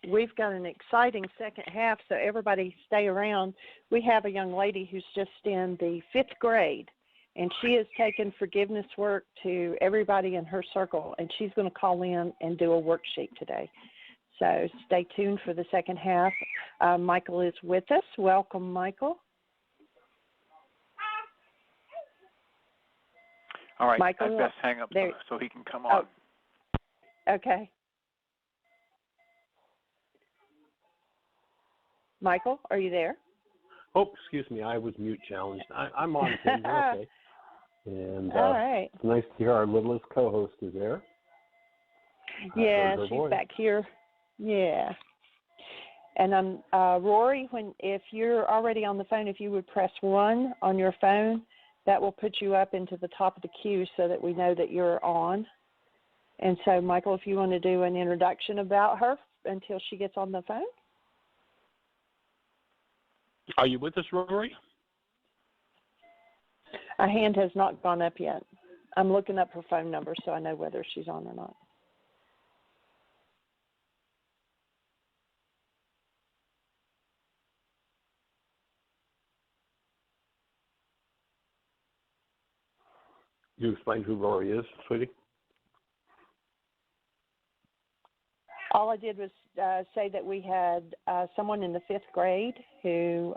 we've got an exciting second half, so everybody stay around. We have a young lady who's just in the 5th grade, and she has taken forgiveness work to everybody in her circle, and she's going to call in and do a worksheet today. So stay tuned for the second half. Michael is with us. Welcome, Michael. All right, Michael, I best hang up so he can come on. Okay. Michael, are you there? Oh, excuse me. I was mute challenged. I'm on, Tim. You're okay. And all right. It's nice to hear our littlest co-host is there. Yeah, she's back here. Yeah. And Rory, if you're already on the phone, if you would press 1 on your phone, that will put you up into the top of the queue so that we know that you're on. And so, Michael, if you want to do an introduction about her until she gets on the phone. Are you with us, Rory? A hand has not gone up yet. I'm looking up her phone number so I know whether she's on or not. You explain who Rory is, sweetie? All I did was say that we had someone in the 5th grade who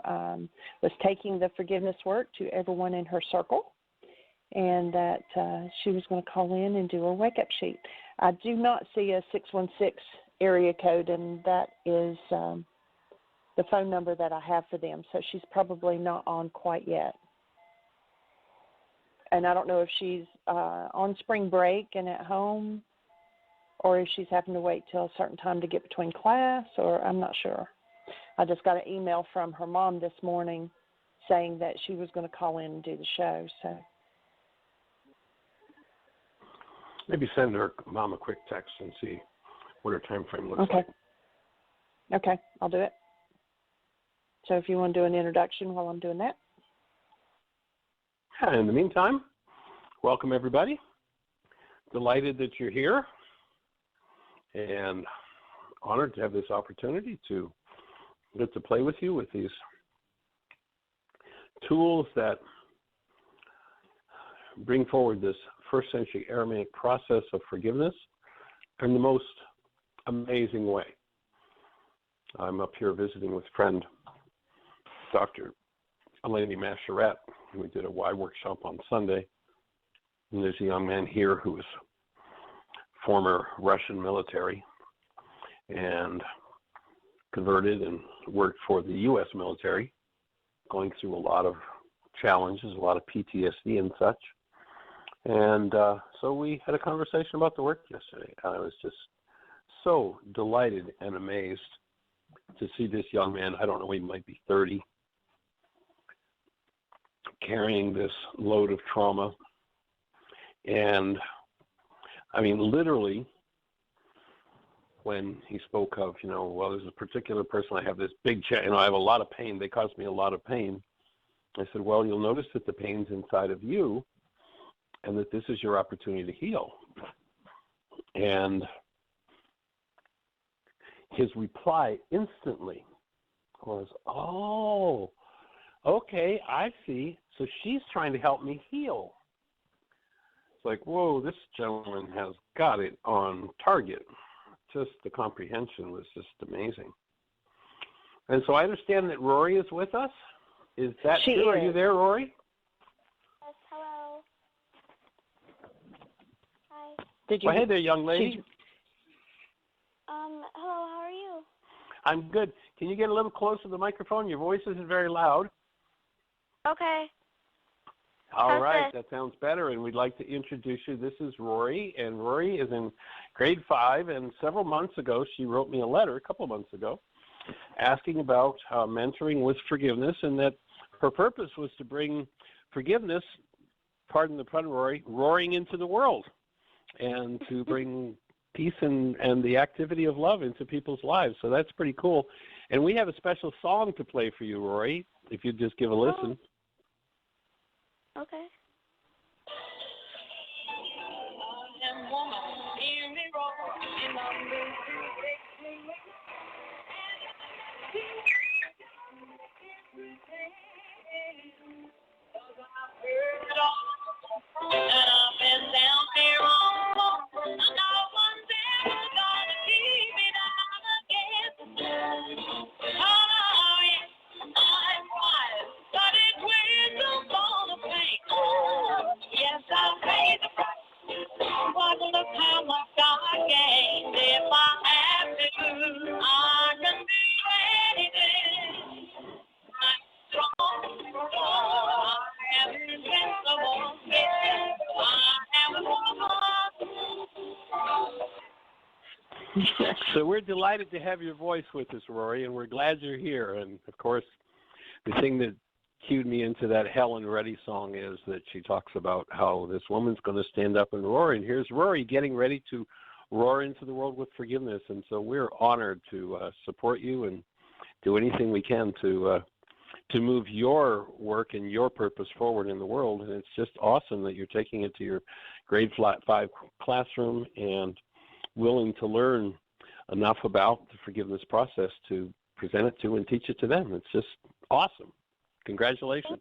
was taking the forgiveness work to everyone in her circle, and that she was going to call in and do a wake-up sheet. I do not see a 616 area code, and that is the phone number that I have for them, so she's probably not on quite yet. And I don't know if she's on spring break and at home, or if she's having to wait till a certain time to get between class, or I'm not sure. I just got an email from her mom this morning saying that she was going to call in and do the show. So maybe send her mom a quick text and see what her time frame looks like. Okay, I'll do it. So if you want to do an introduction while I'm doing that. In the meantime, welcome everybody. Delighted that you're here and honored to have this opportunity to get to play with you with these tools that bring forward this first century Aramaic process of forgiveness in the most amazing way. I'm up here visiting with friend Dr. Eleni Masharet. We did a Y workshop on Sunday, and there's a young man here who is former Russian military and converted and worked for the U.S. military, going through a lot of challenges, a lot of PTSD and such. And so we had a conversation about the work yesterday. I was just so delighted and amazed to see this young man. I don't know, he might be 30, carrying this load of trauma. And I mean, literally, when he spoke of, well, there's a particular person, I have this big, I have a lot of pain. They caused me a lot of pain. I said, well, you'll notice that the pain's inside of you and that this is your opportunity to heal. And his reply instantly was, oh, okay, I see. So she's trying to help me heal. It's like, whoa, this gentleman has got it on target. Just the comprehension was just amazing. And so I understand that Rory is with us. Is that true? Are you there, Rory? Yes, hello. Hi. Well, hey there, young lady. Hello, how are you? I'm good. Can you get a little closer to the microphone? Your voice isn't very loud. Okay. All right, that sounds better, and we'd like to introduce you. This is Rory, and Rory is in grade 5, and several months ago, she wrote me a letter, a couple of months ago, asking about mentoring with forgiveness, and that her purpose was to bring forgiveness, pardon the pun, Rory, roaring into the world, and to bring peace and the activity of love into people's lives. So that's pretty cool. And we have a special song to play for you, Rory, if you'd just give a listen. Okay. So we're delighted to have your voice with us, Rory, and we're glad you're here. And, of course, the thing that cued me into that Helen Reddy song is that she talks about how this woman's going to stand up and roar. And here's Rory getting ready to roar into the world with forgiveness. And so we're honored to support you and do anything we can to move your work and your purpose forward in the world. And it's just awesome that you're taking it to your grade 5 classroom and willing to learn enough about the forgiveness process to present it to and teach it to them. It's just awesome. Congratulations.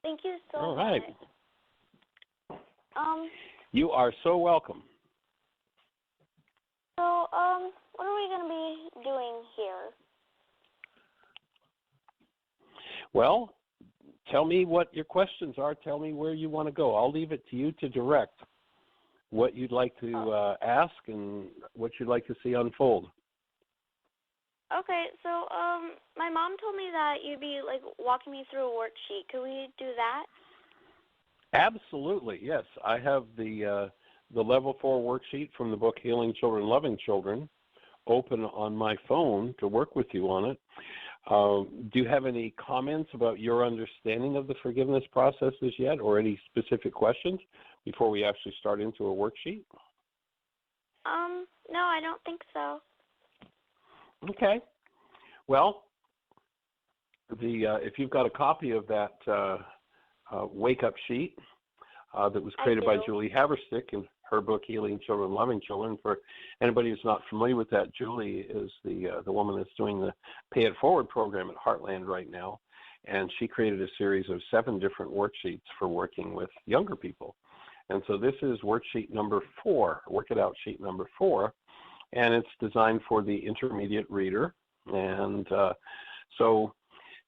Thank you so All right. much. You are so welcome. So, what are we going to be doing here? Well, tell me what your questions are. Tell me where you want to go. I'll leave it to you to direct what you'd like to ask and what you'd like to see unfold. Okay, so my mom told me that you'd be like walking me through a worksheet. Could we do that? Absolutely, yes. I have the Level 4 worksheet from the book Healing Children, Loving Children open on my phone to work with you on it. Do you have any comments about your understanding of the forgiveness processes yet, or any specific questions before we actually start into a worksheet? No, I don't think so. Okay. Well, if you've got a copy of that wake-up sheet that was created by Julie Haverstick in her book Healing Children, Loving Children, for anybody who's not familiar with that, Julie is the woman that's doing the Pay It Forward program at Heartland right now, and she created a series of 7 different worksheets for working with younger people. And so this is worksheet number 4, Work It Out sheet number 4, and it's designed for the intermediate reader. And so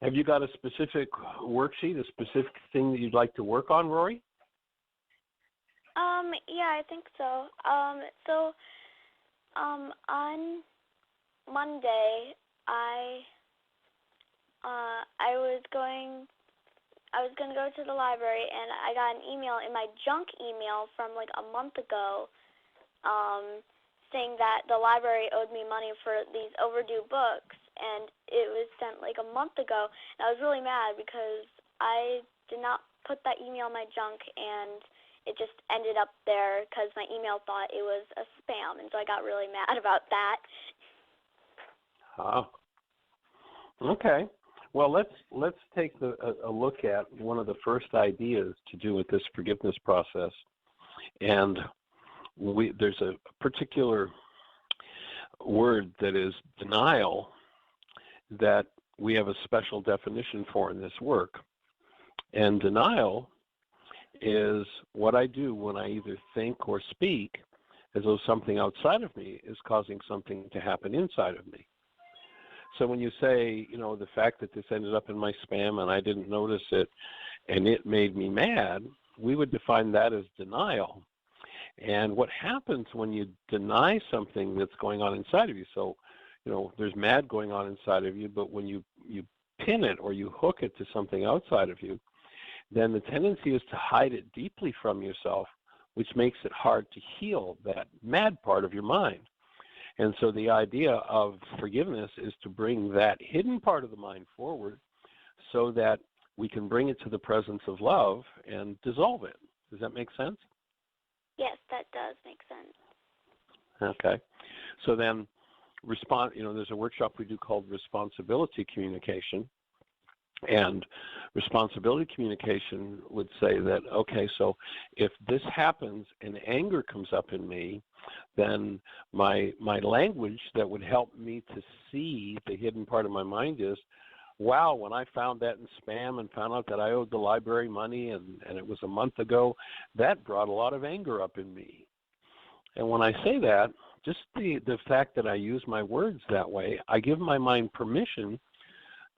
have you got a specific worksheet, a specific thing that you'd like to work on, Rory? Yeah, I think so. On Monday, I was going to go to the library, and I got an email in my junk email from like a month ago, saying that the library owed me money for these overdue books, and it was sent like a month ago, and I was really mad because I did not put that email in my junk, and it just ended up there because my email thought it was a spam, and so I got really mad about that. Okay. Well, let's take a look at one of the first ideas to do with this forgiveness process, and there's a particular word that is denial that we have a special definition for in this work. And denial is what I do when I either think or speak as though something outside of me is causing something to happen inside of me. So when you say, the fact that this ended up in my spam and I didn't notice it and it made me mad, we would define that as denial. And what happens when you deny something that's going on inside of you, so, there's mad going on inside of you, but when you pin it or you hook it to something outside of you, then the tendency is to hide it deeply from yourself, which makes it hard to heal that mad part of your mind. And so the idea of forgiveness is to bring that hidden part of the mind forward so that we can bring it to the presence of love and dissolve it. Does that make sense? Yes, that does make sense. Okay. So then there's a workshop we do called responsibility communication. And responsibility communication would say that, okay, so if this happens and anger comes up in me, then my language that would help me to see the hidden part of my mind is, wow, when I found that in spam and found out that I owed the library money and it was a month ago, that brought a lot of anger up in me. And when I say that, just the fact that I use my words that way, I give my mind permission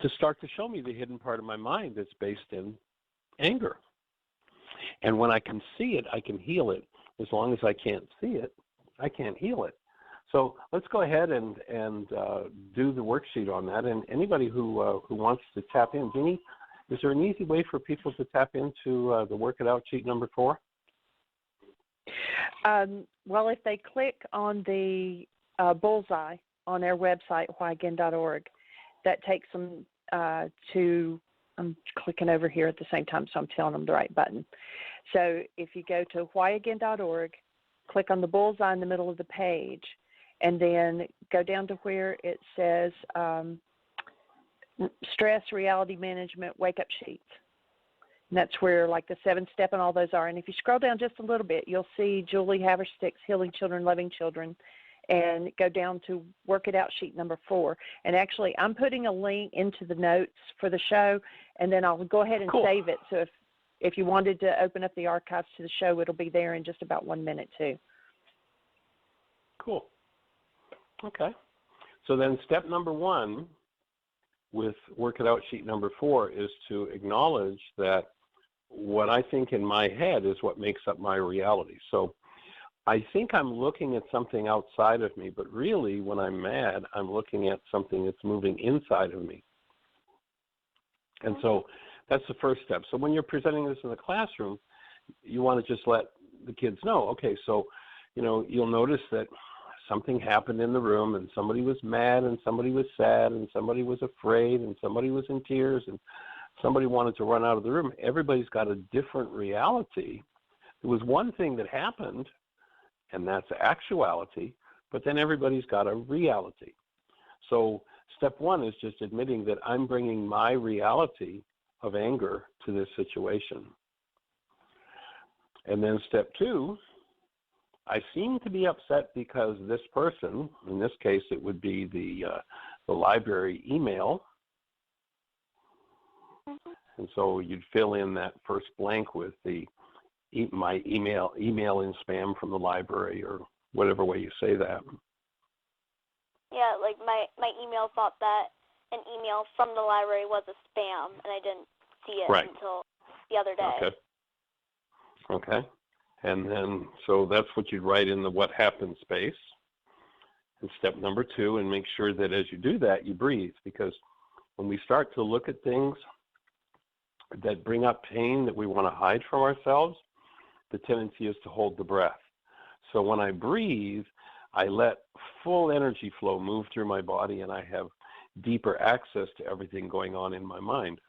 to start to show me the hidden part of my mind that's based in anger. And when I can see it, I can heal it. As long as I can't see it, I can't heal it. So let's go ahead and do the worksheet on that. And anybody who wants to tap in, Jeannie, is there an easy way for people to tap into the Work It Out sheet number 4? Well, if they click on the bullseye on their website, whyagain.org, that takes them to, I'm clicking over here at the same time, so I'm telling them the right button. So if you go to whyagain.org, click on the bullseye in the middle of the page, and then go down to where it says stress, reality management, wake-up sheets. And that's where like the 7-step and all those are. And if you scroll down just a little bit, you'll see Julie Haverstick's Healing Children, Loving Children, and go down to Work It Out sheet number 4. And actually, I'm putting a link into the notes for the show, and then I'll go ahead and save it. So if you wanted to open up the archives to the show, it'll be there in just about 1 minute too. Cool. Okay. So then step number 1 with Work It Out sheet number 4 is to acknowledge that what I think in my head is what makes up my reality. So I think I'm looking at something outside of me, but really when I'm mad, I'm looking at something that's moving inside of me. And so that's the first step. So when you're presenting this in the classroom, you want to just let the kids know, okay, so, you know, you'll notice that something happened in the room and somebody was mad and somebody was sad and somebody was afraid and somebody was in tears and somebody wanted to run out of the room. Everybody's got a different reality. There was one thing that happened, and that's actuality, but then everybody's got a reality. So step 1 is just admitting that I'm bringing my reality of anger to this situation. And then step 2, I seem to be upset because this person, in this case it would be the library email, and so you'd fill in that first blank with my email in spam from the library, or whatever way you say that. Yeah, like my email thought that an email from the library was a spam, and I didn't see it until the other day. Okay. And then, so that's what you'd write in the what happened space. And step number 2, and make sure that as you do that, you breathe, because when we start to look at things that bring up pain that we want to hide from ourselves, the tendency is to hold the breath. So when I breathe, I let full energy flow move through my body, and I have deeper access to everything going on in my mind.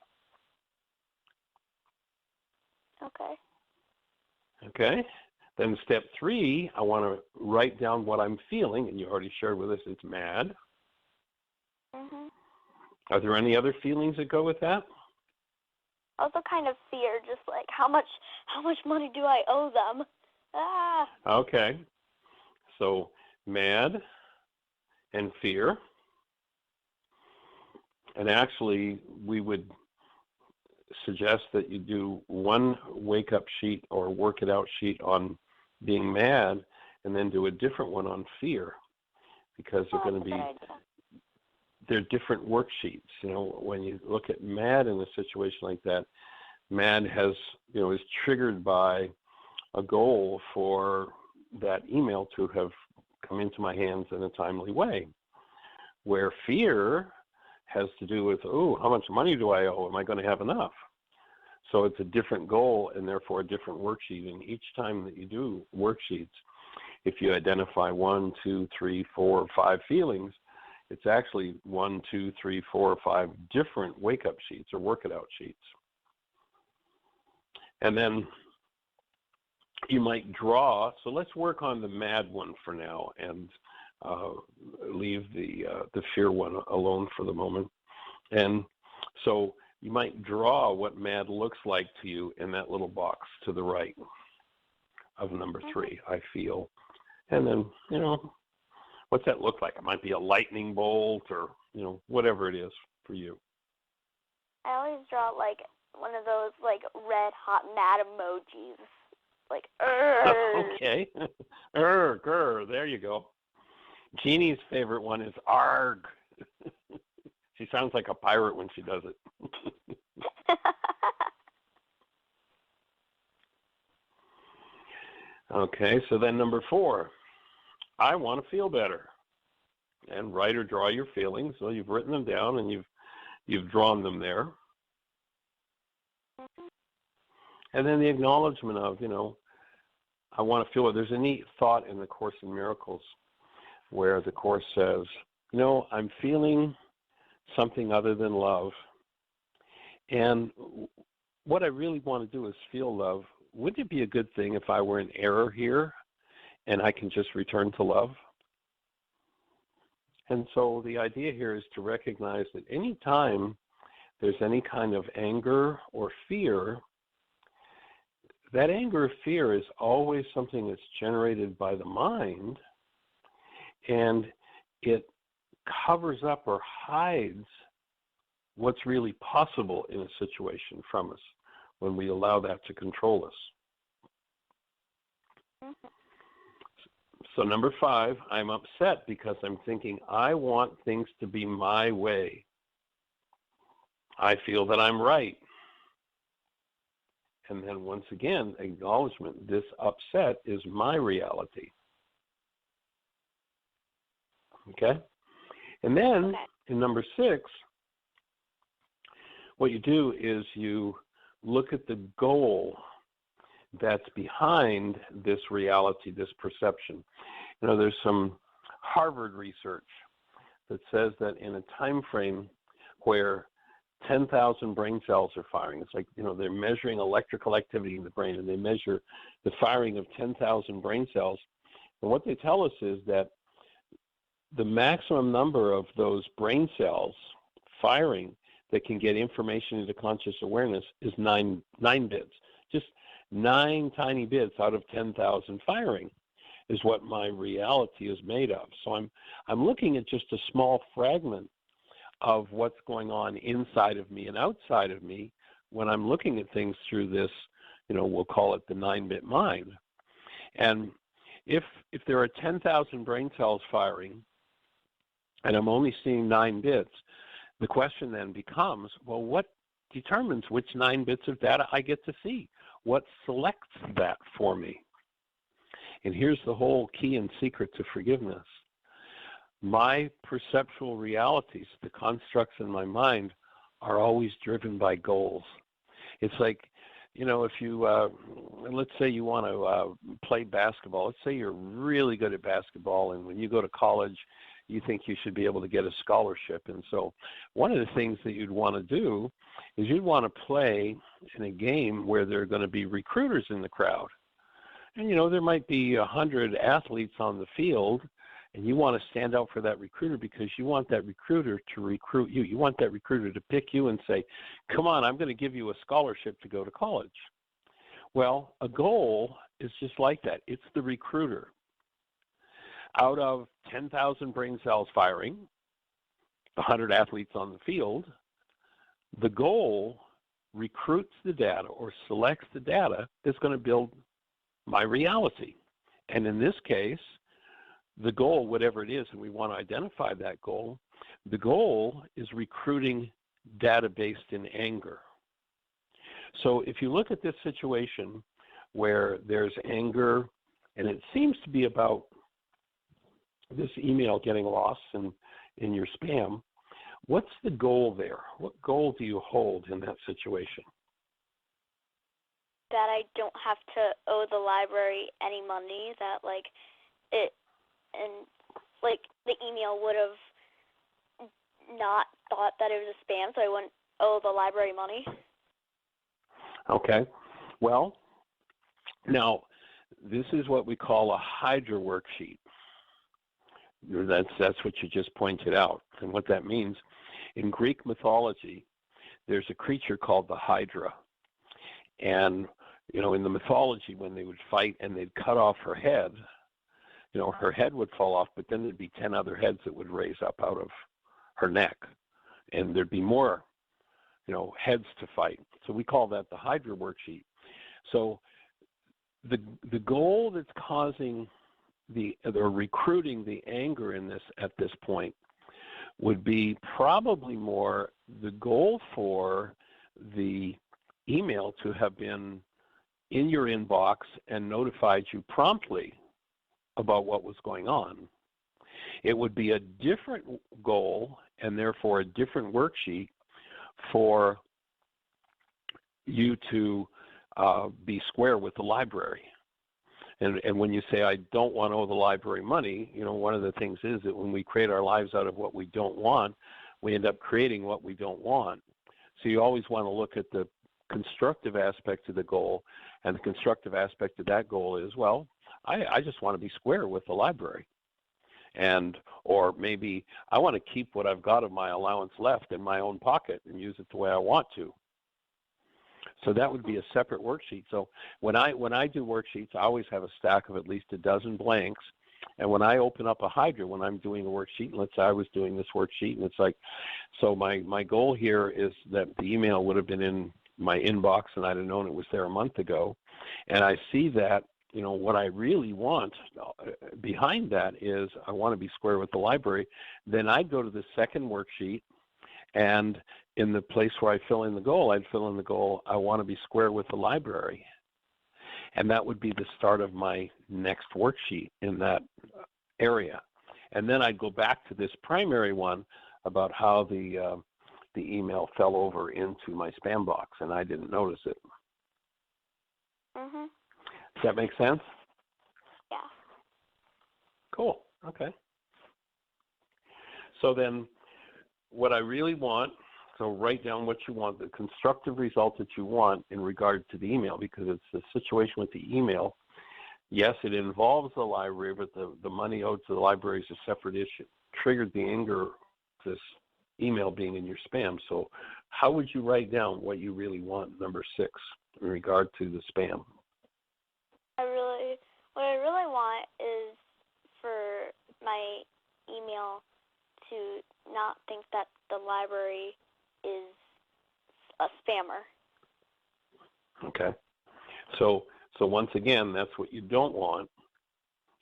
Okay. Okay. Then step 3, I want to write down what I'm feeling, and you already shared with us it's mad. Mhm. Are there any other feelings that go with that? Also kind of fear, just like how much money do I owe them? Ah. Okay. So mad and fear. And actually, we would suggest that you do one wake-up sheet or work it out sheet on being mad, and then do a different one on fear, because they're going to be, they're different worksheets. You know, when you look at mad in a situation like that, mad has, you know, is triggered by a goal for that email to have come into my hands in a timely way, where fear has to do with, oh, how much money do I owe? Am I going to have enough? So it's a different goal and therefore a different worksheet. And each time that you do worksheets, if you identify 1, 2, 3, 4, 5 feelings, it's actually 1, 2, 3, 4, 5 different wake-up sheets or work it out sheets. And then you might draw. So let's work on the mad one for now and leave the fear one alone for the moment. And so you might draw what mad looks like to you in that little box to the right of number 3, I feel. And then, what's that look like? It might be a lightning bolt or, whatever it is for you. I always draw like one of those like red hot mad emojis. Like, Okay. There you go. Jeannie's favorite one is arg. She sounds like a pirate when she does it. Okay, so then number 4, I want to feel better. And write or draw your feelings. So you've written them down and you've drawn them there. And then the acknowledgement of, I want to feel it. There's a neat thought in the Course in Miracles where the Course says, I'm feeling something other than love. And what I really want to do is feel love. Wouldn't it be a good thing if I were in error here and I can just return to love? And so the idea here is to recognize that any time there's any kind of anger or fear, that anger or fear is always something that's generated by the mind, and it covers up or hides what's really possible in a situation from us when we allow that to control us. So number 5, I'm upset because I'm thinking I want things to be my way. I feel that I'm right. And then once again, acknowledgement, this upset is my reality. Okay? And then in number 6, what you do is you look at the goal that's behind this reality, this perception. There's some Harvard research that says that in a time frame where 10,000 brain cells are firing, it's like, they're measuring electrical activity in the brain, and they measure the firing of 10,000 brain cells. And what they tell us is that the maximum number of those brain cells firing that can get information into conscious awareness is 9 bits. Just 9 tiny bits out of 10,000 firing is what my reality is made of. So I'm looking at just a small fragment of what's going on inside of me and outside of me when I'm looking at things through this, we'll call it the 9-bit mind. And if there are 10,000 brain cells firing and I'm only seeing 9 bits, the question then becomes, well, what determines which 9 bits of data I get to see? What selects that for me? And here's the whole key and secret to forgiveness. My perceptual realities, the constructs in my mind, are always driven by goals. It's like, if you, let's say you want to play basketball. Let's say you're really good at basketball, and when you go to college, you think you should be able to get a scholarship. And so one of the things that you'd want to do is you'd want to play in a game where there are going to be recruiters in the crowd. And, there might be 100 athletes on the field, and you want to stand out for that recruiter because you want that recruiter to recruit you. You want that recruiter to pick you and say, come on, I'm going to give you a scholarship to go to college. Well, a goal is just like that. It's the recruiter. Out of 10,000 brain cells firing, 100 athletes on the field, the goal recruits the data or selects the data that's going to build my reality. And in this case, the goal, whatever it is, and we want to identify that goal, the goal is recruiting data based in anger. So if you look at this situation where there's anger, and it seems to be about this email getting lost in your spam, what's the goal there? What goal do you hold in that situation? That I don't have to owe the library any money, that the email would have not thought that it was a spam, so I wouldn't owe the library money. Okay. Well, now, this is what we call a Hydra worksheet. That's what you just pointed out. And what that means, in Greek mythology, there's a creature called the Hydra. And, in the mythology, when they would fight and they'd cut off her head, her head would fall off, but then there'd be 10 other heads that would raise up out of her neck. And there'd be more, heads to fight. So we call that the Hydra worksheet. So the goal that's causing or recruiting the anger in this at this point would be probably more the goal for the email to have been in your inbox and notified you promptly about what was going on. It would be a different goal and therefore a different worksheet for you to be square with the library. And when you say, I don't want to owe the library money, one of the things is that when we create our lives out of what we don't want, we end up creating what we don't want. So you always want to look at the constructive aspect of the goal, and the constructive aspect of that goal is, well, I just want to be square with the library. Or maybe I want to keep what I've got of my allowance left in my own pocket and use it the way I want to. So that would be a separate worksheet. So when I do worksheets, I always have a stack of at least a dozen blanks. And when I open up a Hydra, when I'm doing a worksheet, let's say I was doing this worksheet, and it's like, so my goal here is that the email would have been in my inbox and I'd have known it was there a month ago. And I see that, what I really want behind that is I want to be square with the library. Then I'd go to the second worksheet, and in the place where I fill in the goal, I'd fill in the goal, I want to be square with the library. And that would be the start of my next worksheet in that area. And then I'd go back to this primary one about how the email fell over into my spam box, and I didn't notice it. Mhm. Does that make sense? Yeah. Cool. Okay. So then what I really want, so write down what you want, the constructive result that you want in regard to the email, because it's the situation with the email. Yes, it involves the library, but the money owed to the library is a separate issue. Triggered the anger, this email being in your spam. So how would you write down what you really want, number 6, in regard to the spam? What I really want is for my email to not think that the library is a spammer. Okay. So once again, that's what you don't want.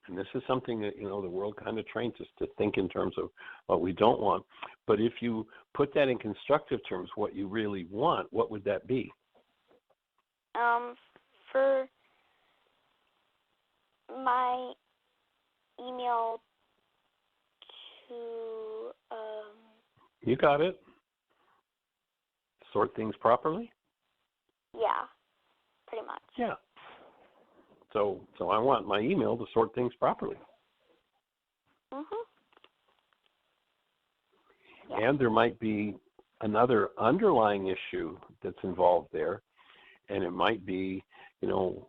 And this is something that, the world kind of trains us to think in terms of what we don't want. But if you put that in constructive terms, what you really want, what would that be? For my email to, You got it. Sort things properly? Yeah, pretty much. Yeah. So I want my email to sort things properly. Mhm. Yeah. And there might be another underlying issue that's involved there, and it might be, and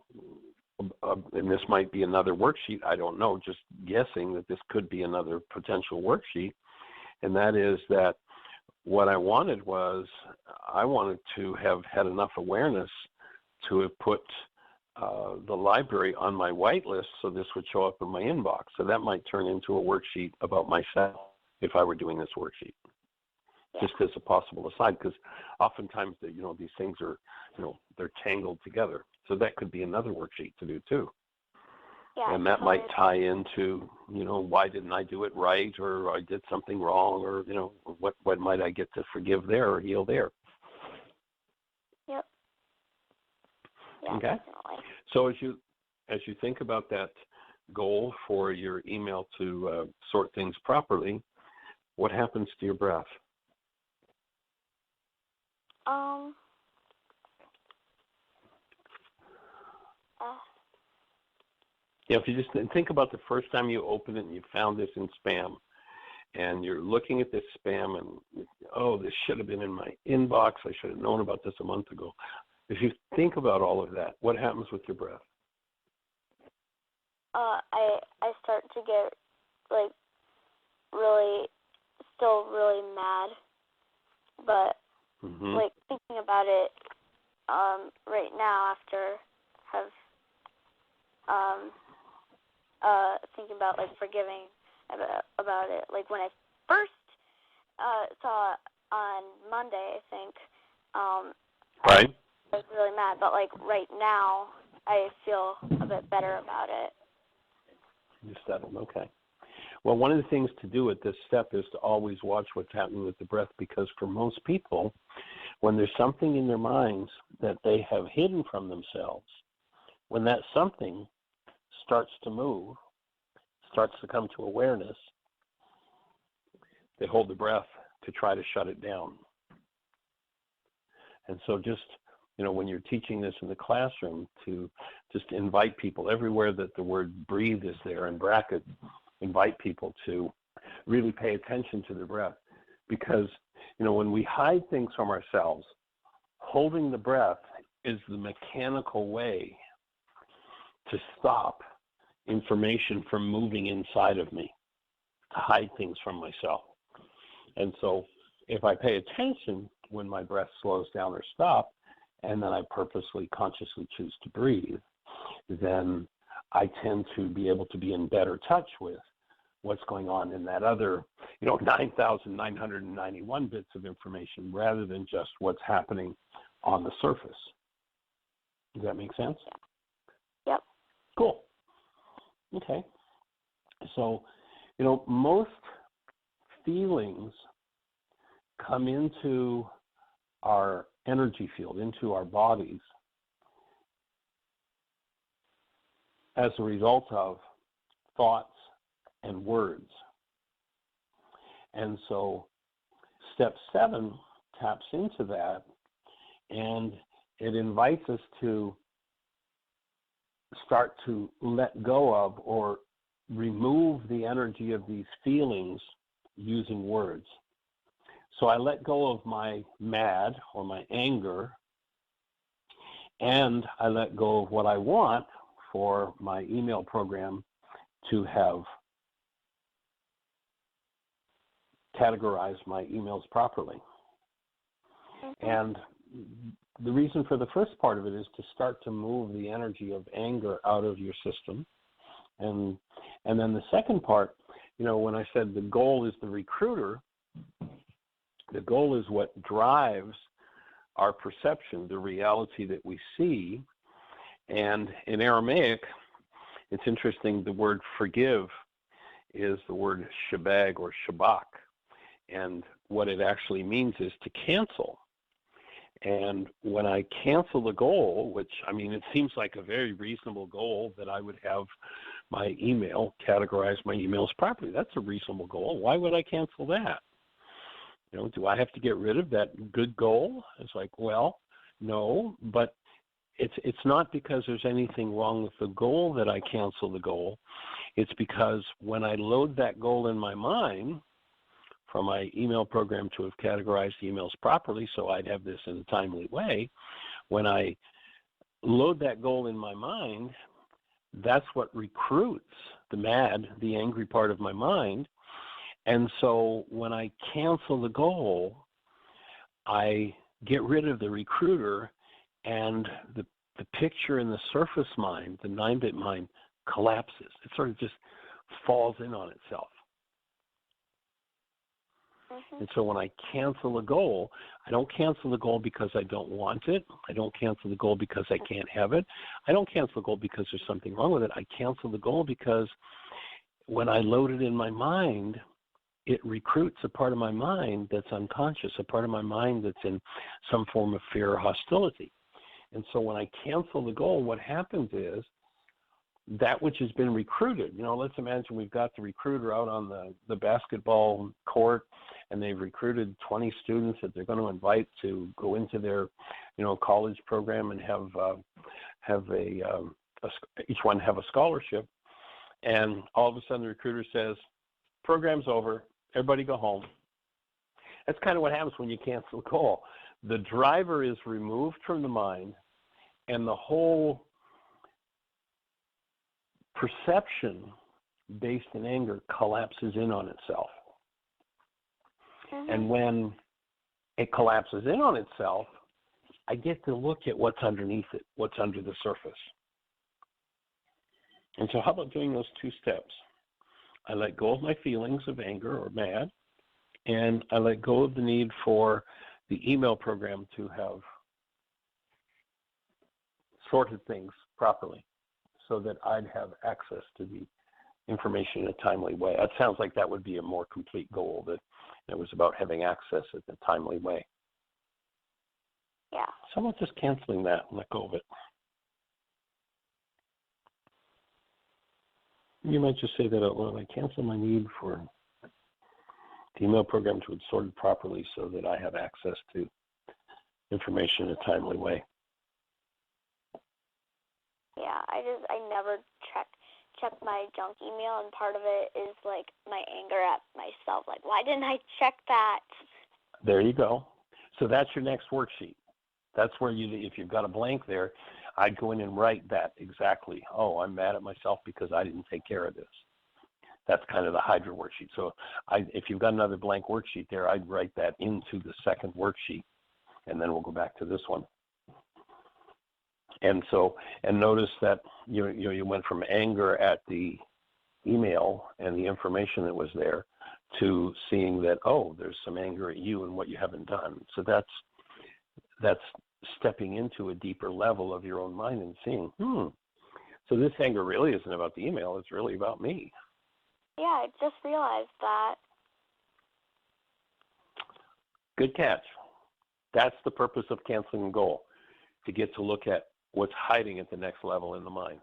this might be another worksheet. I don't know, just guessing that this could be another potential worksheet, and that is that what I wanted was I wanted to have had enough awareness to have put the library on my whitelist so this would show up in my inbox. So that might turn into a worksheet about myself if I were doing this worksheet. Yeah. Just as a possible aside, because oftentimes these things are, they're tangled together. So that could be another worksheet to do too. Yeah, and that might tie into, why didn't I do it right, or I did something wrong, or, what might I get to forgive there or heal there. Yep. Yeah, okay. Definitely. So as you think about that goal for your email to sort things properly, what happens to your breath? If you just think about the first time you opened it and you found this in spam, and you're looking at this spam and, this should have been in my inbox. I should have known about this a month ago. If you think about all of that, what happens with your breath? I start to get still really mad, but like thinking about it right now after have thinking about like forgiving about it. Like when I first saw it on Monday, I think Right. I was really mad, but like right now I feel a bit better about it. You settled, okay. Well, one of the things to do at this step is to always watch what's happening with the breath, because for most people, when there's something in their minds that they have hidden from themselves, when that something starts to move, starts to come to awareness, they hold the breath to try to shut it down. And so just, when you're teaching this in the classroom, to just invite people everywhere that the word breathe is there in bracket, invite people to really pay attention to their breath. Because, when we hide things from ourselves, holding the breath is the mechanical way to stop information from moving inside of me, to hide things from myself. And so if I pay attention when my breath slows down or stops, and then I purposely, consciously choose to breathe, then I tend to be able to be in better touch with what's going on in that other, 9,991 bits of information, rather than just what's happening on the surface. Does that make sense? Yep. Cool. Okay. So, most feelings come into our energy field, into our bodies, as a result of thoughts and words. And so step 7 taps into that, and it invites us to start to let go of or remove the energy of these feelings using words. So I let go of my mad or my anger, and I let go of what I want for my email program to have categorized my emails properly. And the reason for the first part of it is to start to move the energy of anger out of your system. And then the second part, when I said the goal is the recruiter, the goal is what drives our perception, the reality that we see. And in Aramaic, it's interesting, the word forgive is the word shabag or shabak. And what it actually means is to cancel. And when I cancel the goal, which, it seems like a very reasonable goal that I would have my email, categorize my emails properly. That's a reasonable goal. Why would I cancel that? Do I have to get rid of that good goal? It's like, well, no, but it's not because there's anything wrong with the goal that I cancel the goal. It's because when I load that goal in my mind, for my email program to have categorized emails properly so I'd have this in a timely way, when I load that goal in my mind, that's what recruits the angry part of my mind. And so when I cancel the goal, I get rid of the recruiter, and the picture in the surface mind, the 9-bit mind, collapses. It sort of just falls in on itself. And so when I cancel a goal, I don't cancel the goal because I don't want it. I don't cancel the goal because I can't have it. I don't cancel the goal because there's something wrong with it. I cancel the goal because when I load it in my mind, it recruits a part of my mind that's unconscious, a part of my mind that's in some form of fear or hostility. And so when I cancel the goal, what happens is that which has been recruited, let's imagine we've got the recruiter out on the basketball court, and they've recruited 20 students that they're going to invite to go into their, college program and have each one have a scholarship. And all of a sudden the recruiter says, program's over, everybody go home. That's kind of what happens when you cancel a goal. The driver is removed from the mind, and the whole perception based in anger collapses in on itself. And when it collapses in on itself, I get to look at what's underneath it, what's under the surface. And so how about doing those two steps? I let go of my feelings of anger or mad, and I let go of the need for the email program to have sorted things properly so that I'd have access to the information in a timely way. It sounds like that would be a more complete goal, that it was about having access in a timely way. Yeah. So I'm not just canceling that and let go of it. You might just say that out loud. I cancel my need for the email program to be sorted properly so that I have access to information in a timely way. Yeah, I never check my junk email, and part of it is like my anger at myself. Like, why didn't I check that? There you go. So that's your next worksheet. That's where if you've got a blank there, I'd go in and write that exactly. Oh, I'm mad at myself because I didn't take care of this. That's kind of the Hydra worksheet. So if you've got another blank worksheet there, I'd write that into the second worksheet, and then we'll go back to this one. And notice that you went from anger at the email and the information that was there to seeing that, oh, there's some anger at you and what you haven't done. So that's stepping into a deeper level of your own mind and seeing, so this anger really isn't about the email, it's really about me. Yeah, I just realized that. Good catch. That's the purpose of canceling the goal, to get to look at what's hiding at the next level in the mind.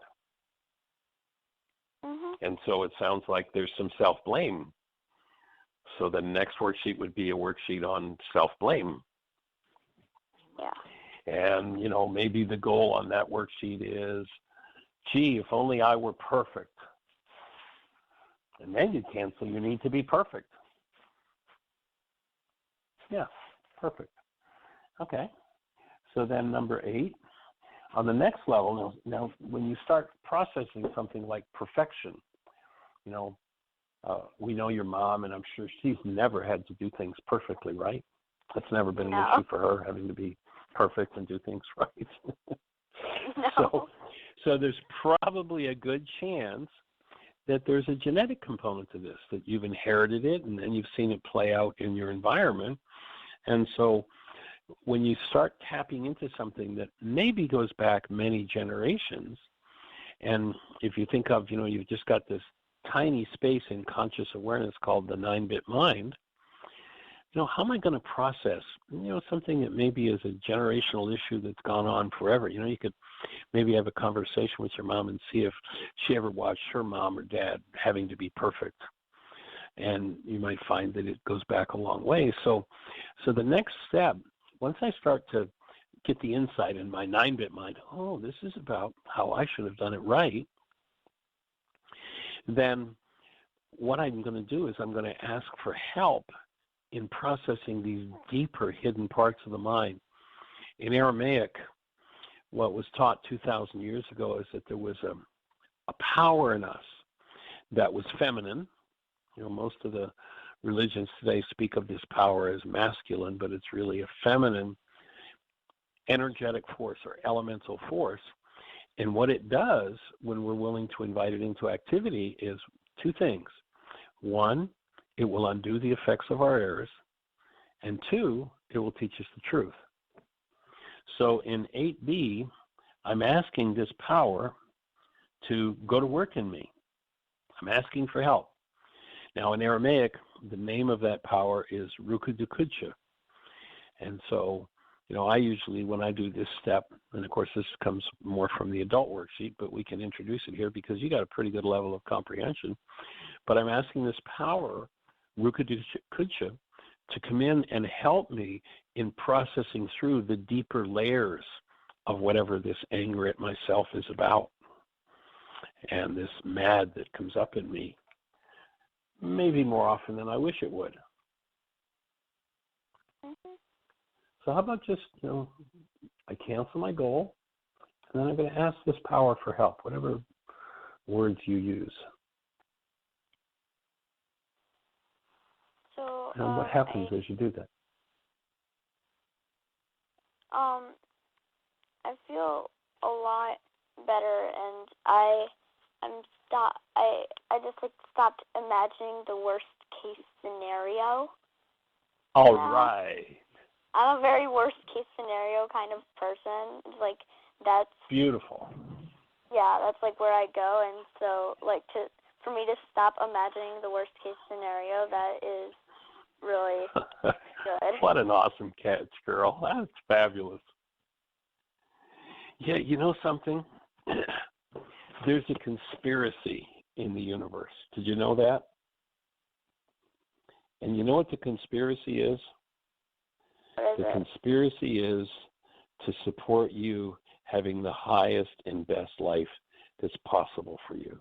Mm-hmm. And so it sounds like there's some self-blame. So the next worksheet would be a worksheet on self-blame. Yeah. And, maybe the goal on that worksheet is, gee, if only I were perfect. And then you cancel your need to be perfect. Yeah, perfect. Okay. So then number 8, on the next level, now when you start processing something like perfection, we know your mom, and I'm sure she's never had to do things perfectly, right? That's never been an issue for her, having to be perfect and do things right. No. So there's probably a good chance that there's a genetic component to this, that you've inherited it and then you've seen it play out in your environment. And so when you start tapping into something that maybe goes back many generations, and if you think of, you've just got this tiny space in conscious awareness called the 9-bit mind, how am I going to process, something that maybe is a generational issue that's gone on forever? You could maybe have a conversation with your mom and see if she ever watched her mom or dad having to be perfect. And you might find that it goes back a long way. So the next step, once I start to get the insight in my 9-bit mind, oh, this is about how I should have done it right, then what I'm going to do is I'm going to ask for help in processing these deeper hidden parts of the mind. In Aramaic, what was taught 2,000 years ago is that there was a power in us that was feminine. Most of the religions today speak of this power as masculine, but it's really a feminine energetic force or elemental force. And what it does when we're willing to invite it into activity is 2 things. 1, it will undo the effects of our errors. And 2, it will teach us the truth. So in 8B, I'm asking this power to go to work in me. I'm asking for help. Now in Aramaic, the name of that power is Rukudukudsha. And so, I usually, when I do this step, and of course this comes more from the adult worksheet, but we can introduce it here because you got a pretty good level of comprehension. But I'm asking this power, Rukudukudsha, to come in and help me in processing through the deeper layers of whatever this anger at myself is about, and this mad that comes up in me, maybe more often than I wish it would. Mm-hmm. So how about just, I cancel my goal, and then I'm going to ask this power for help, whatever words you use. So, And what happens as you do that? I feel a lot better, and I just like stopped imagining the worst case scenario. All right. I'm a very worst case scenario kind of person. It's like that's beautiful. Yeah, that's like where I go, and so like for me to stop imagining the worst case scenario, that is really good. What an awesome catch, girl. That's fabulous. Yeah, you know something? There's a conspiracy in the universe. Did you know that? And you know what the conspiracy is? What is it? Conspiracy is to support you having the highest and best life that's possible for you.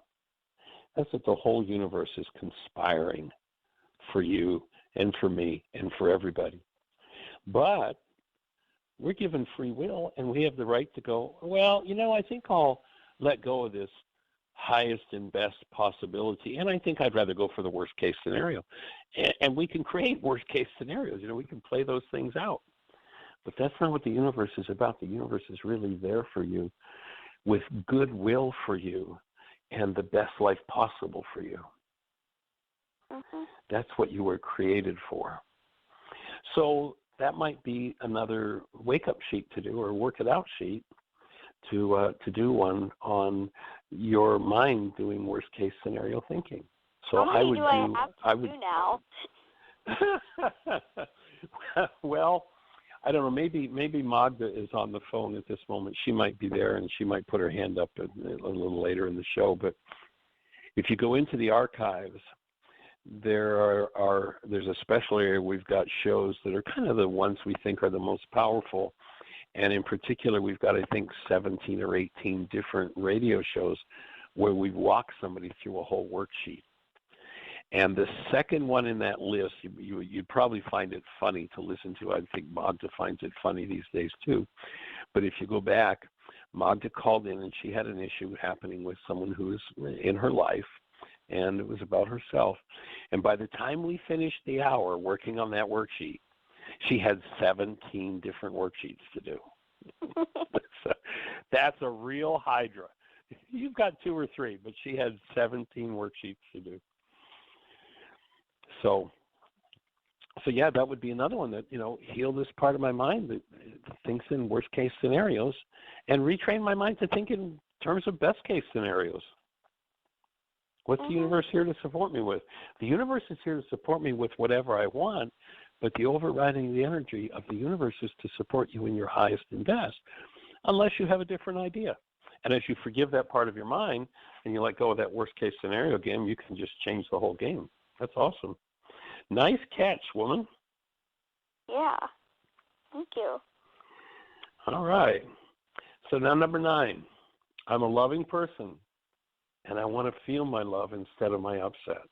That's what the whole universe is conspiring for you and for me and for everybody. But we're given free will, and we have the right to go, well, you know, I think I'll let go of this highest and best possibility, and I think I'd rather go for the worst case scenario. And we can create worst case scenarios. You know, we can play those things out. But that's not what the universe is about. The universe is really there for you with goodwill for you and the best life possible for you. Mm-hmm. That's what you were created for. So that might be another wake-up sheet to do, or work it out sheet to do one on your mind doing worst-case scenario thinking. So How many I would do now? Well, I don't know. Maybe Magda is on the phone at this moment. She might be there, and she might put her hand up a little later in the show. But if you go into the archives, there's a special area. We've got shows that are kind of the ones we think are the most powerful. And in particular, we've got, I think, 17 or 18 different radio shows where we've walked somebody through a whole worksheet. And the second one in that list, you'd probably find it funny to listen to. I think Magda finds it funny these days too. But if you go back, Magda called in and she had an issue happening with someone who was in her life, and it was about herself. And by the time we finished the hour working on that worksheet, she had 17 different worksheets to do. That's a real hydra. You've got 2 or 3, but she had 17 worksheets to do. So yeah, that would be another one that, you know, heal this part of my mind that thinks in worst case scenarios and retrain my mind to think in terms of best case scenarios. What's the universe here to support me with? The universe is here to support me with whatever I want, but the overriding the energy of the universe is to support you in your highest and best, unless you have a different idea. And as you forgive that part of your mind and you let go of that worst case scenario game, you can just change the whole game. That's awesome. Nice catch, woman. Yeah. Thank you. All right. So now number 9. I'm a loving person, and I want to feel my love instead of my upset.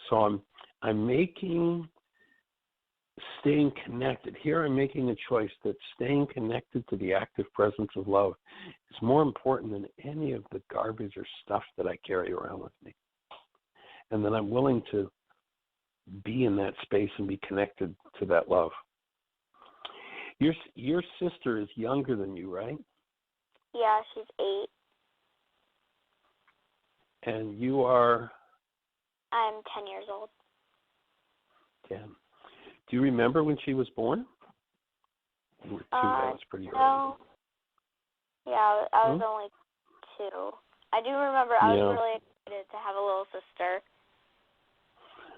So I'm making staying connected. Here I'm making a choice that staying connected to the active presence of love is more important than any of the garbage or stuff that I carry around with me. And then I'm willing to be in that space and be connected to that love. Your sister is younger than you, right? Yeah, she's 8. And you are? I'm 10 years old. 10. Do you remember when she was born? You were 2, that was pretty early. No. Yeah, I was only 2. I do remember I was really excited to have a little sister.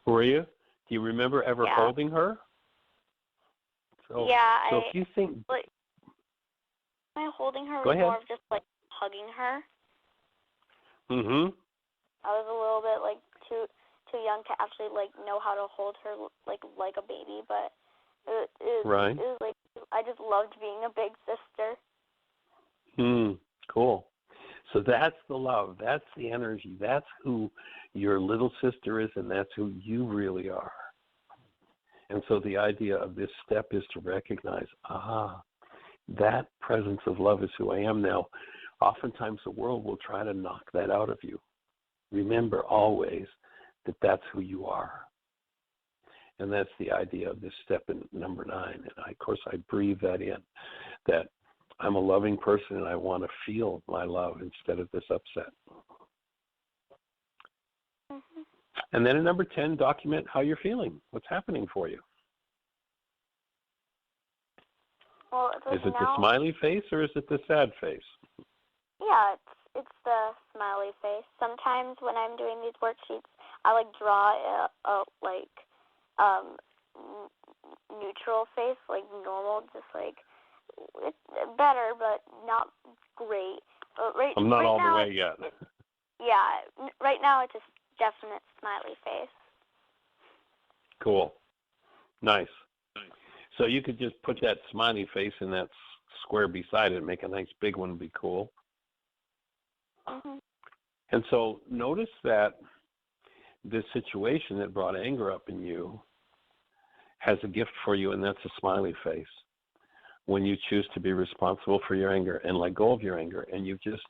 Were you? Do you remember ever holding her? So, yeah. So if you think... Like, am I holding her? Go ahead. More of just, like, hugging her. Mm-hmm. I was a little bit, like, too young to actually, like, know how to hold her, like a baby, but it was, like, I just loved being a big sister. Cool. So that's the love. That's the energy. That's who your little sister is, and that's who you really are. And so the idea of this step is to recognize, that presence of love is who I am now. Oftentimes the world will try to knock that out of you. Remember always that that's who you are. And that's the idea of this step in number 9. And of course, I breathe that in, that I'm a loving person and I want to feel my love instead of this upset. Mm-hmm. And then in number 10, document how you're feeling. What's happening for you? Well, is it the smiley face or is it the sad face? Yeah, it's the smiley face. Sometimes when I'm doing these worksheets, I draw a neutral face, normal, just it's better, but not great. But I'm not right all now, the way yet. Yeah, right now it's a definite smiley face. Cool. Nice. So you could just put that smiley face in that square beside it and make a nice big one, be cool. Mm-hmm. And so notice that this situation that brought anger up in you has a gift for you, and that's a smiley face. When you choose to be responsible for your anger and let go of your anger, and you've just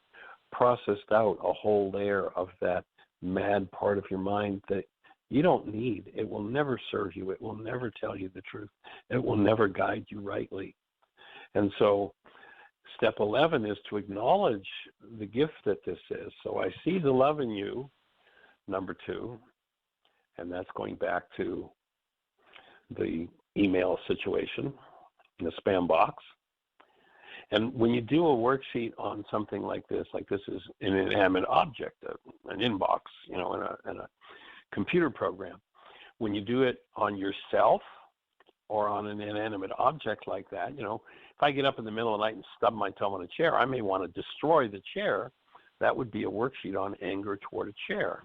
processed out a whole layer of that mad part of your mind that you don't need. It will never serve you. It will never tell you the truth. It will never guide you rightly. And so step 11 is to acknowledge the gift that this is. So I see the love in you, number 2, and that's going back to the email situation in the spam box. And when you do a worksheet on something like this is an inanimate object, an inbox, in a computer program. When you do it on yourself or on an inanimate object like that, if I get up in the middle of the night and stub my toe on a chair, I may want to destroy the chair. That would be a worksheet on anger toward a chair.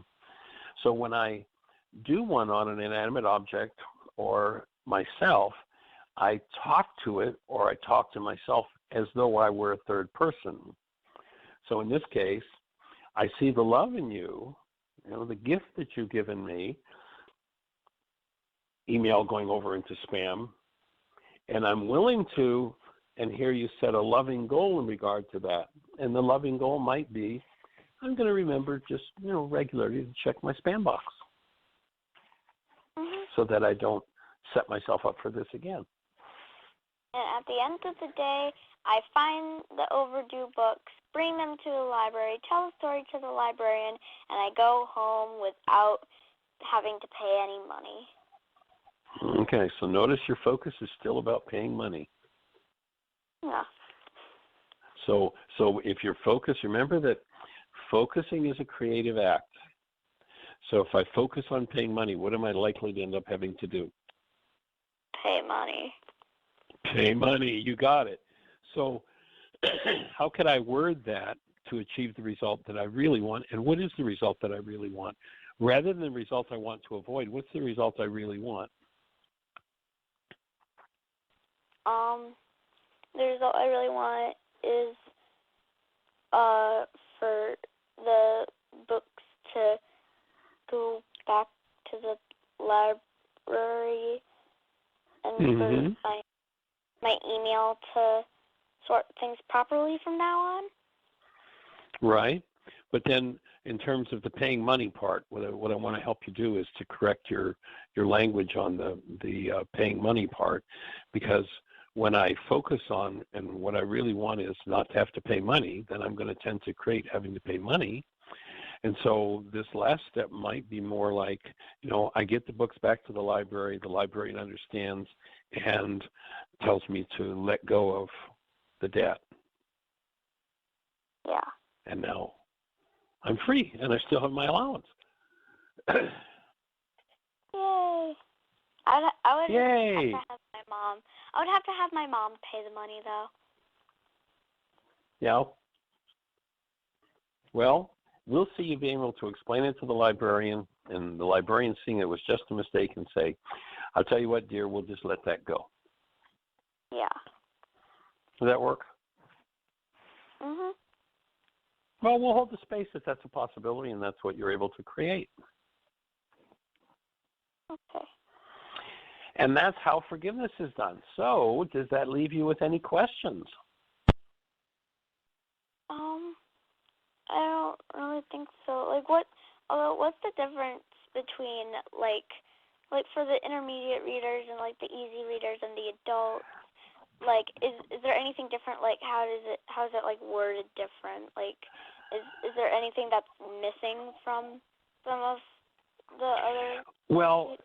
So when I do one on an inanimate object or myself, I talk to it or I talk to myself as though I were a third person. So in this case, I see the love in you, the gift that you've given me, email going over into spam, and I'm willing to, and here you set a loving goal in regard to that. And the loving goal might be, I'm going to remember just, regularly to check my spam box so that I don't set myself up for this again. And at the end of the day, I find the overdue books, bring them to the library, tell the story to the librarian, and I go home without having to pay any money. Okay, so notice your focus is still about paying money. Yeah. So if your focus, remember that focusing is a creative act. So if I focus on paying money, what am I likely to end up having to do? Pay money. Pay money, you got it. So how could I word that to achieve the result that I really want? And what is the result that I really want? Rather than the result I want to avoid, what's the result I really want? The result I really want is for the books to go back to the library and for my email to sort things properly from now on. Right. But then in terms of the paying money part, what I want to help you do is to correct your language on the paying money part, because when I focus on, and what I really want is not to have to pay money, then I'm going to tend to create having to pay money. And so this last step might be more like, I get the books back to the librarian understands and tells me to let go of the debt. Yeah. And now I'm free and I still have my allowance. Yay. I would Yay. have to have my mom. I would have to have my mom pay the money, though. Yeah. Well, we'll see you being able to explain it to the librarian, and the librarian seeing it was just a mistake and say, I'll tell you what, dear, we'll just let that go. Yeah. Does that work? Mhm. Well, we'll hold the space if that's a possibility, and that's what you're able to create. Okay. And that's how forgiveness is done. So, does that leave you with any questions? I don't really think so. What's the difference between like for the intermediate readers and like the easy readers and the adults, like is there anything different? Like how is it like worded different? Like is there anything that's missing from some of the other? Well,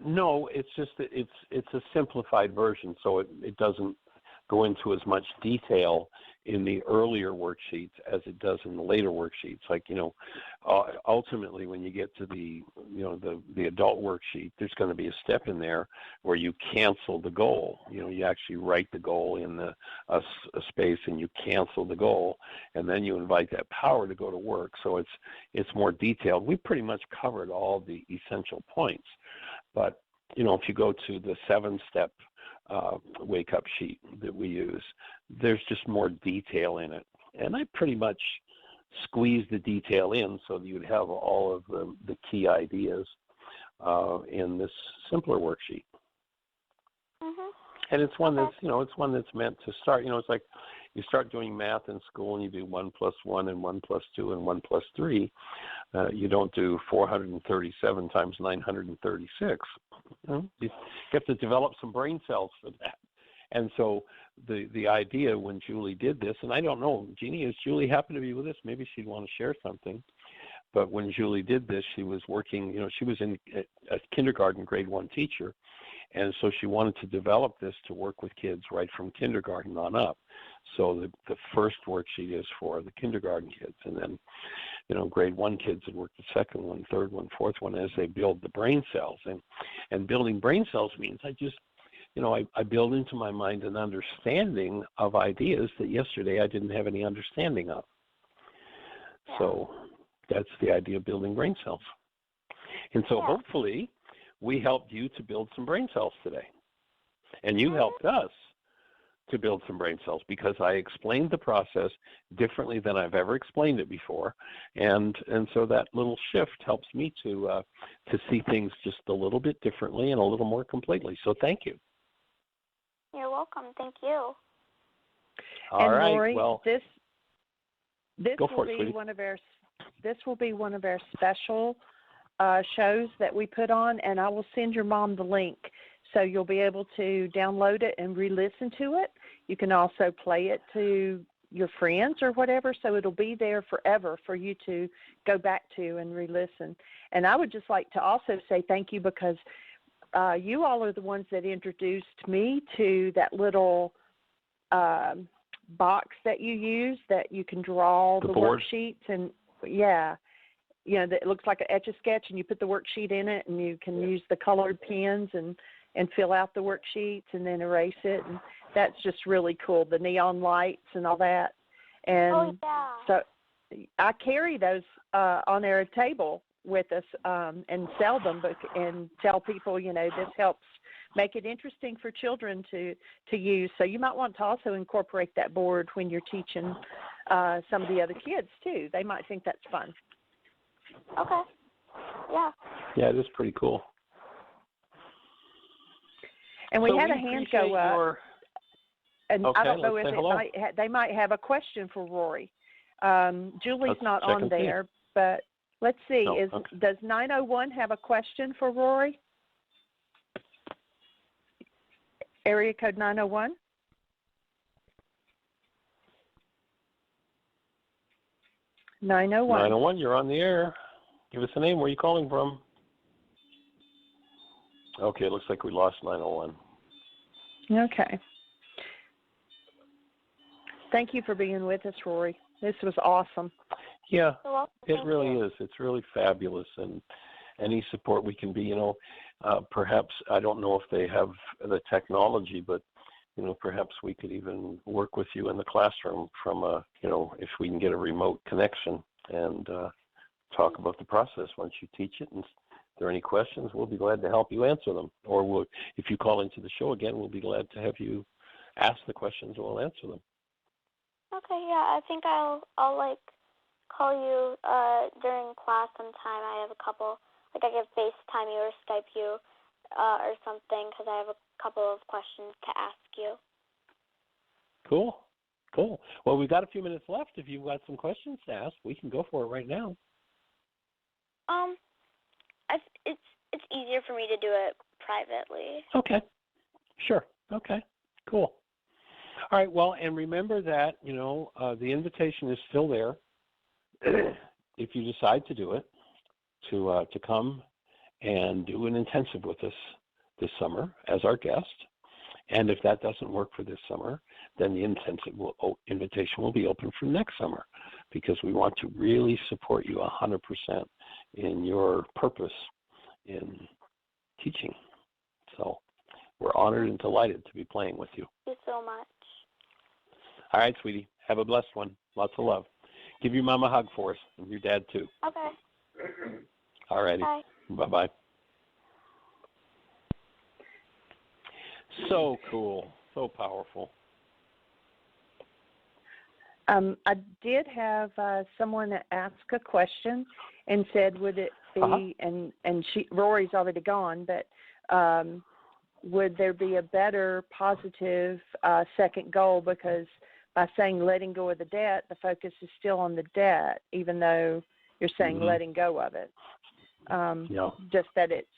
no, it's just that it's a simplified version, so it doesn't go into as much detail in the earlier worksheets as it does in the later worksheets. Like, ultimately when you get to the adult worksheet, there's going to be a step in there where you cancel the goal. You actually write the goal in a space and you cancel the goal, and then you invite that power to go to work. So it's more detailed. We pretty much covered all the essential points. But, if you go to the 7-step wake-up sheet that we use, there's just more detail in it. And I pretty much squeezed the detail in so that you'd have all of the key ideas in this simpler worksheet. Mhm. And it's one that's meant to start. It's like you start doing math in school and you do 1 plus 1 and 1 plus 2 and 1 plus 3. You don't do 437 times 936. You have to develop some brain cells for that. And so the idea when Julie did this, and I don't know, Jeannie, is Julie happen to be with us? Maybe she'd want to share something. But when Julie did this, she was working, she was a kindergarten grade 1 teacher. And so she wanted to develop this to work with kids right from kindergarten on up. So the first worksheet is for the kindergarten kids, and then, grade 1 kids would work the second one, third one, fourth one as they build the brain cells. And building brain cells means I build into my mind an understanding of ideas that yesterday I didn't have any understanding of. Yeah. So that's the idea of building brain cells. And so hopefully we helped you to build some brain cells today. And you helped us to build some brain cells because I explained the process differently than I've ever explained it before. And so that little shift helps me to see things just a little bit differently and a little more completely. So thank you. You're welcome. Thank you. All right. Rory, well, this go will for it, be sweetie. one of our special shows that we put on, and I will send your mom the link so you'll be able to download it and re-listen to it. You can also play it to your friends or whatever, so it'll be there forever for you to go back to and re-listen. And I would just like to also say thank you because you all are the ones that introduced me to that little box that you use that you can draw the worksheets. And that looks like an Etch-a-Sketch, and you put the worksheet in it, and you can use the colored pens and fill out the worksheets and then erase it. And that's just really cool, the neon lights and all that. And so I carry those on our table with us and sell them and tell people, this helps make it interesting for children to use. So you might want to also incorporate that board when you're teaching some of the other kids too. They might think that's fun. Okay. Yeah. Yeah, it is pretty cool. And we had a hand go up. And okay, I don't know if they might have a question for Rory. Julie's not on there, but let's see. Does 901 have a question for Rory? Area code 901? (901). 901, you're on the air. Give us a name. Where are you calling from? Okay, it looks like we lost 901. Okay. Thank you for being with us, Rory. This was awesome. Yeah, it really is. It's really fabulous, and any support we can be, perhaps, I don't know if they have the technology, but, perhaps we could even work with you in the classroom from if we can get a remote connection and talk about the process once you teach it. And if there are any questions, we'll be glad to help you answer them. Or if you call into the show again, we'll be glad to have you ask the questions and we'll answer them. Okay, yeah, I think I'll call you during class sometime. I have a couple, I can FaceTime you or Skype you or something because I have a couple of questions to ask you. Cool. Well, we've got a few minutes left. If you've got some questions to ask, we can go for it right now. It's it's easier for me to do it privately. Okay. Sure. Okay. Cool. All right. Well, and remember that, the invitation is still there if you decide to do it, to come and do an intensive with us this summer as our guest. And if that doesn't work for this summer, then the invitation will be open for next summer, because we want to really support you 100% in your purpose in teaching. So we're honored and delighted to be playing with you. Thank you so much. All right, sweetie. Have a blessed one. Lots of love. Give your mom a hug for us, and your dad too. Okay. All righty. Bye. Bye-bye. So cool. So powerful. I did have someone ask a question and said, would it be, and Rory's already gone, but would there be a better positive second goal? Because by saying letting go of the debt, the focus is still on the debt, even though you're saying letting go of it. Just that it's,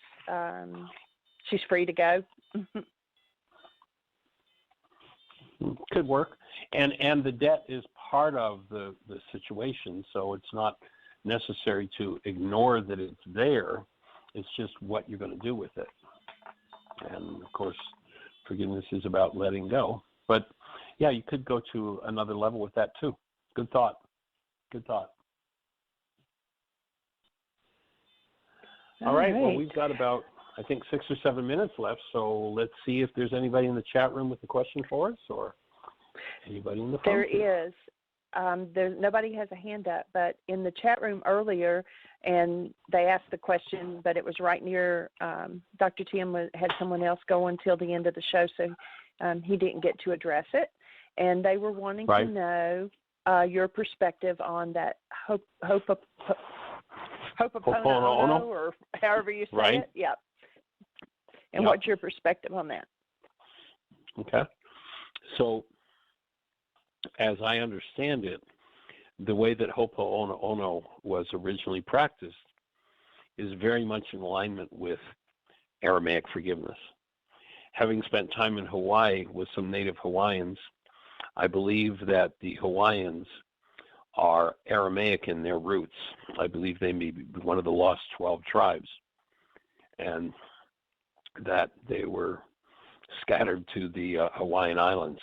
she's free to go. Could work. And the debt is part of the situation, so it's not necessary to ignore that it's there. It's just what you're going to do with it. And, of course, forgiveness is about letting go. But, yeah, you could go to another level with that, too. Good thought. Good thought. All right. Well, we've got about, I think, 6 or 7 minutes left, so let's see if there's anybody in the chat room with a question for us, or anybody in the phone. There is. Nobody has a hand up, but in the chat room earlier, and they asked the question, but it was right near Dr. Tim had someone else go until the end of the show, so he didn't get to address it. And they were wanting to know your perspective on that Ho'oponopono, or however you say it. Yeah. And what's your perspective on that? Okay. So, as I understand it, the way that Ho'oponopono was originally practiced is very much in alignment with Aramaic forgiveness. Having spent time in Hawaii with some native Hawaiians, I believe that the Hawaiians are Aramaic in their roots. I believe they may be one of the lost 12 tribes, and that they were scattered to the Hawaiian Islands.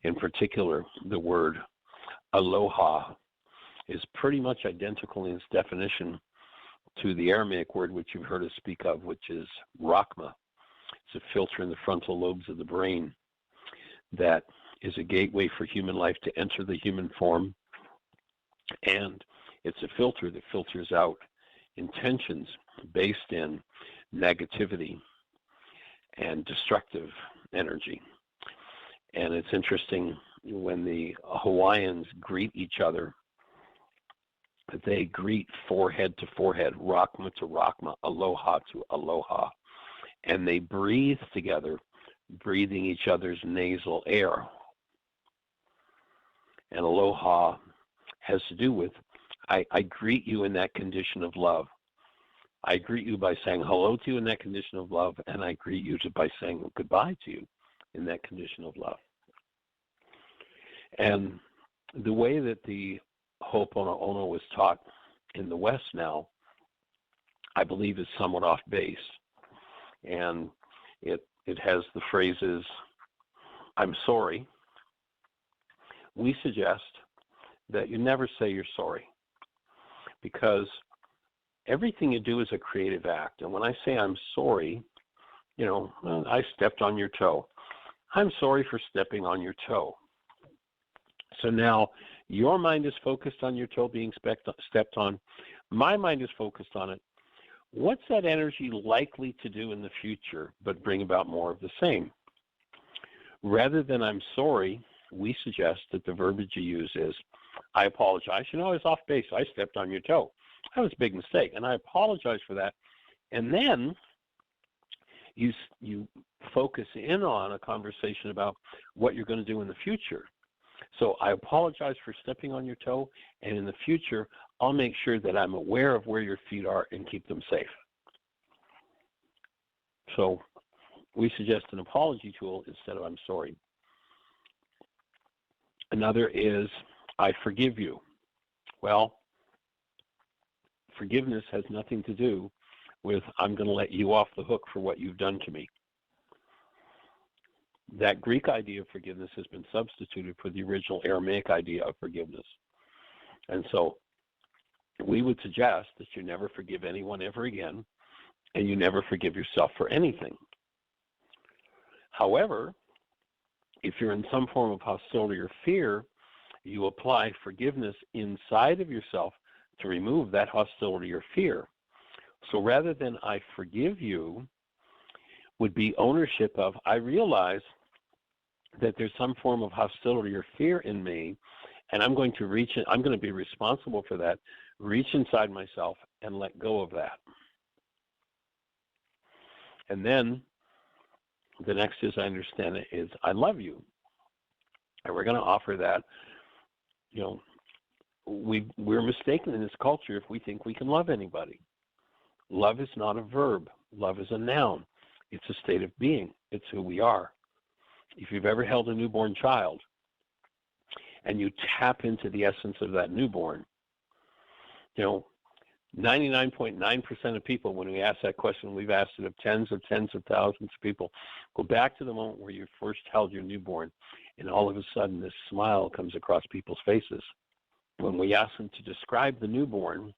In particular, the word aloha is pretty much identical in its definition to the Aramaic word which you've heard us speak of, which is rakma. It's a filter in the frontal lobes of the brain that is a gateway for human life to enter the human form, and it's a filter that filters out intentions based in negativity and destructive energy. And it's interesting, when the Hawaiians greet each other, they greet forehead to forehead, rakma to rakma, aloha to aloha, and they breathe together, breathing each other's nasal air. And aloha has to do with, I greet you in that condition of love. I greet you by saying hello to you in that condition of love, and I greet you by saying goodbye to you in that condition of love. And the way that the Ho'oponopono was taught in the West now, I believe, is somewhat off base. And it has the phrases, I'm sorry. We suggest that you never say you're sorry, because everything you do is a creative act. And when I say I'm sorry, I stepped on your toe. I'm sorry for stepping on your toe. So now your mind is focused on your toe being stepped on. My mind is focused on it. What's that energy likely to do in the future but bring about more of the same? Rather than I'm sorry, we suggest that the verbiage you use is, I apologize. I was off base. I stepped on your toe. That was a big mistake, and I apologize for that. And then you focus in on a conversation about what you're going to do in the future. So I apologize for stepping on your toe, and in the future, I'll make sure that I'm aware of where your feet are and keep them safe. So we suggest an apology tool instead of I'm sorry. Another is I forgive you. Well, forgiveness has nothing to do with I'm going to let you off the hook for what you've done to me. That Greek idea of forgiveness has been substituted for the original Aramaic idea of forgiveness. And so we would suggest that you never forgive anyone ever again, and you never forgive yourself for anything. However, if you're in some form of hostility or fear, you apply forgiveness inside of yourself to remove that hostility or fear. So rather than I forgive you, would be ownership of I realize that there's some form of hostility or fear in me, and I'm going to reach in, I'm going to be responsible for that, reach inside myself and let go of that. And then the next is I understand it is I love you. And we're going to offer that. You know, we're mistaken in this culture if we think we can love anybody. Love is not a verb. Love is a noun. It's a state of being. It's who we are. If you've ever held a newborn child and you tap into the essence of that newborn, you know, 99.9% of people, when we ask that question, we've asked it of tens of thousands of people, go back to the moment where you first held your newborn, and all of a sudden this smile comes across people's faces. When we ask them to describe the newborn,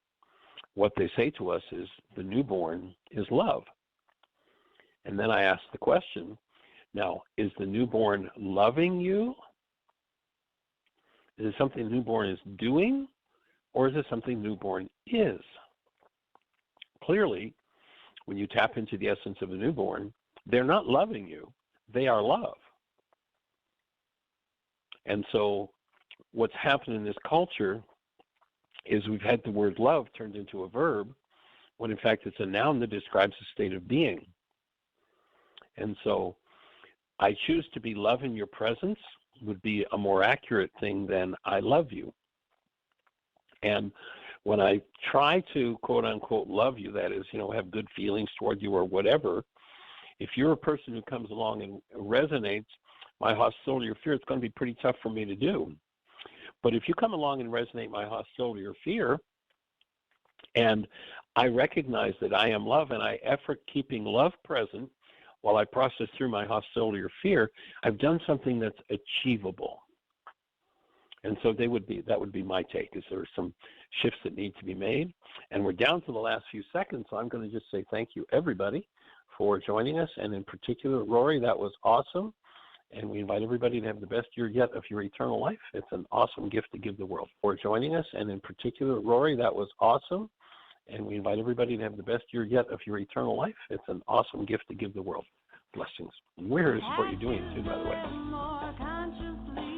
what they say to us is the newborn is love. And then I ask the question, now, is the newborn loving you? Is it something the newborn is doing? Or is it something newborn is? Clearly, when you tap into the essence of a newborn, they're not loving you. They are love. And so what's happened in this culture is we've had the word love turned into a verb, when in fact it's a noun that describes a state of being. And so I choose to be love in your presence would be a more accurate thing than I love you. And when I try to, quote unquote, love you, that is, you know, have good feelings toward you or whatever, if you're a person who comes along and resonates my hostility or fear, it's going to be pretty tough for me to do. But if you come along and resonate my hostility or fear, and I recognize that I am love and I effort keeping love present while I process through my hostility or fear, I've done something that's achievable. And so that would be my take, is there are some shifts that need to be made. And we're down to the last few seconds, so I'm going to just say thank you, everybody, for joining us. And in particular, Rory, that was awesome. And we invite everybody to have the best year yet of your eternal life. It's an awesome gift to give the world. For joining us, and in particular, Rory, that was awesome. And we invite everybody to have the best year yet of your eternal life. It's an awesome gift to give the world. Blessings. And where is what you're doing too, by the way.